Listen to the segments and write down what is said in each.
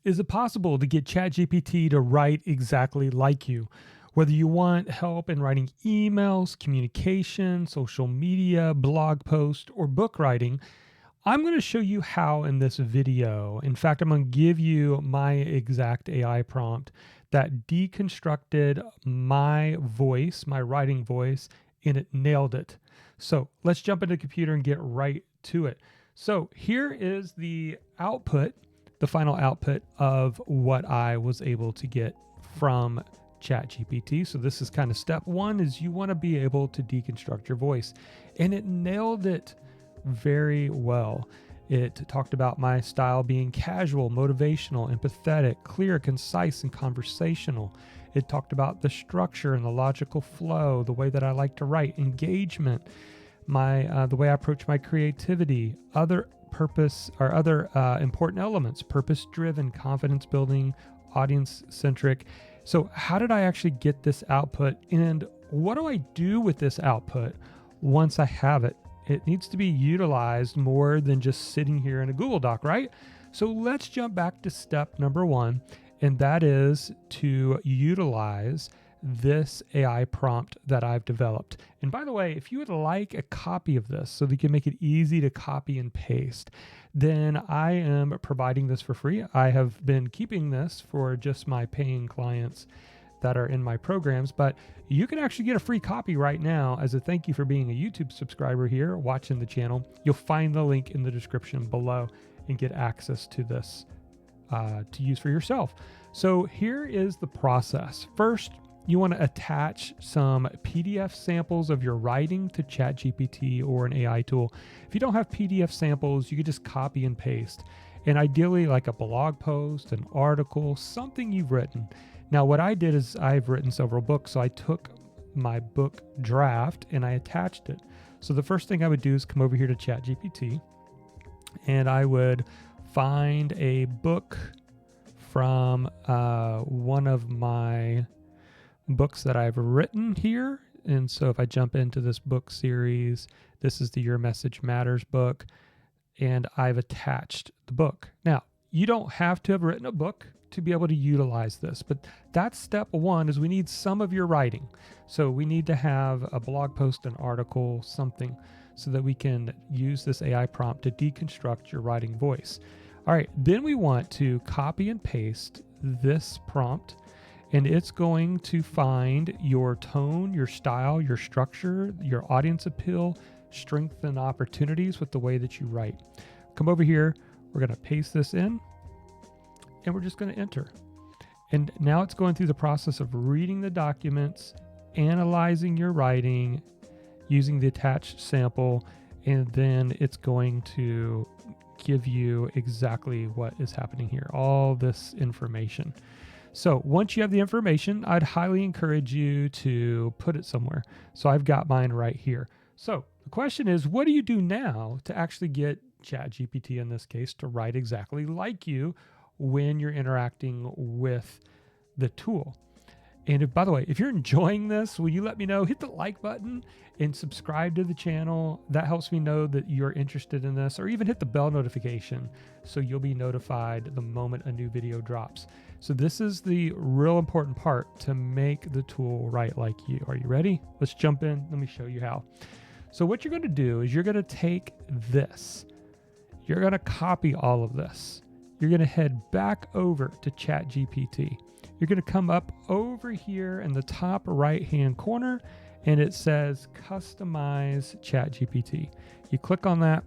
Is it possible to get ChatGPT to write exactly like you? Whether you want help in writing emails, communication, social media, blog posts, or book writing, I'm going to show you how in this video. In fact, I'm going to give you my exact AI prompt that deconstructed my voice, my writing voice, and it nailed it. So let's jump into the computer and get right to it. So here is the output, the final output of what I was able to get from ChatGPT. So this is kind of step one, is you want to be able to deconstruct your voice. And it nailed it very well. It talked about my style being casual, motivational, empathetic, clear, concise, and conversational. It talked about the structure and the logical flow, the way that I like to write, engagement, the way I approach my creativity, other important elements, purpose-driven, confidence-building, audience-centric. So how did I actually get this output, and what do I do with this output once I have it? It needs to be utilized more than just sitting here in a Google Doc, right? So let's jump back to step number one, and that is to utilize this AI prompt that I've developed. And by the way, if you would like a copy of this so that you can make it easy to copy and paste, then I am providing this for free. I have been keeping this for just my paying clients that are in my programs, but you can actually get a free copy right now as a thank you for being a YouTube subscriber here, watching the channel. You'll find the link in the description below and get access to this to use for yourself. So here is the process. First, you want to attach some PDF samples of your writing to ChatGPT or an AI tool. If you don't have PDF samples, you could just copy and paste. And ideally, like a blog post, an article, something you've written. Now, what I did is I've written several books, so I took my book draft and I attached it. So the first thing I would do is come over here to ChatGPT, and I would find a book from one of my books that I've written here. And so if I jump into this book series, this is the Your Message Matters book, and I've attached the book. Now, you don't have to have written a book to be able to utilize this, but that's step one, is we need some of your writing. So we need to have a blog post, an article, something, so that we can use this AI prompt to deconstruct your writing voice. All right, then we want to copy and paste this prompt, and it's going to find your tone, your style, your structure, your audience appeal, strengths and opportunities with the way that you write. Come over here, we're going to paste this in, and we're just going to enter. And now it's going through the process of reading the documents, analyzing your writing, using the attached sample, and then it's going to give you exactly what is happening here, all this information. So once you have the information, I'd highly encourage you to put it somewhere. So I've got mine right here. So the question is, what do you do now to actually get ChatGPT, in this case, to write exactly like you when you're interacting with the tool? And if, by the way, if you're enjoying this, will you let me know? Hit the like button and subscribe to the channel. That helps me know that you're interested in this, or even hit the bell notification so you'll be notified the moment a new video drops. So this is the real important part to make the tool write like you. Are you ready? Let's jump in. Let me show you how. So what you're going to do is you're going to take this. You're going to copy all of this. You're going to head back over to ChatGPT. You're going to come up over here in the top right-hand corner, and it says Customize ChatGPT. You click on that,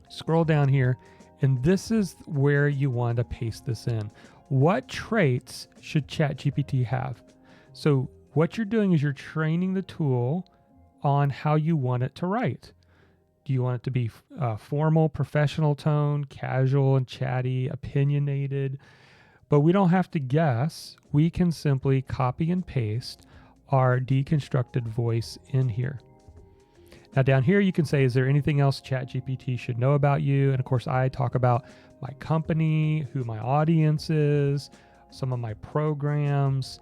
scroll down here, and this is where you want to paste this in. What traits should ChatGPT have? So what you're doing is you're training the tool on how you want it to write. Do you want it to be formal, professional tone, casual and chatty, opinionated? But we don't have to guess. We can simply copy and paste our deconstructed voice in here. Now down here, you can say, is there anything else ChatGPT should know about you? And of course, I talk about my company, who my audience is, some of my programs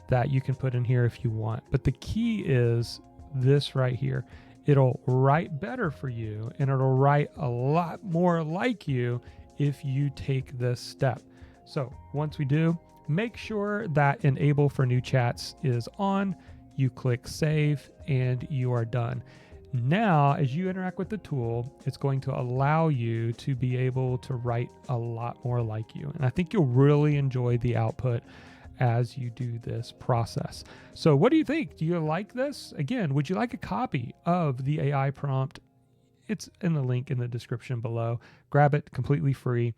that you can put in here if you want. But the key is this right here. It'll write better for you, and it'll write a lot more like you if you take this step. So once we do, make sure that enable for new chats is on. You click save and you are done. Now, as you interact with the tool, it's going to allow you to be able to write a lot more like you. And I think you'll really enjoy the output as you do this process. So what do you think? Do you like this? Again, would you like a copy of the AI prompt? It's in the link in the description below. Grab it completely free,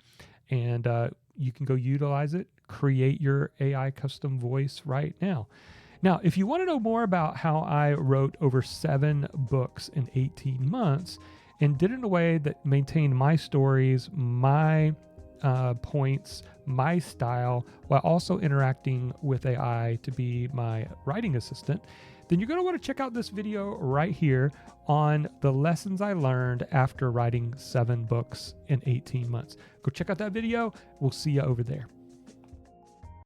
and you can go utilize it, create your AI custom voice right now. Now, if you want to know more about how I wrote over 7 books in 18 months and did it in a way that maintained my stories, my points, my style, while also interacting with AI to be my writing assistant, then you're going to want to check out this video right here on the lessons I learned after writing 7 books in 18 months. Go check out that video. We'll see you over there.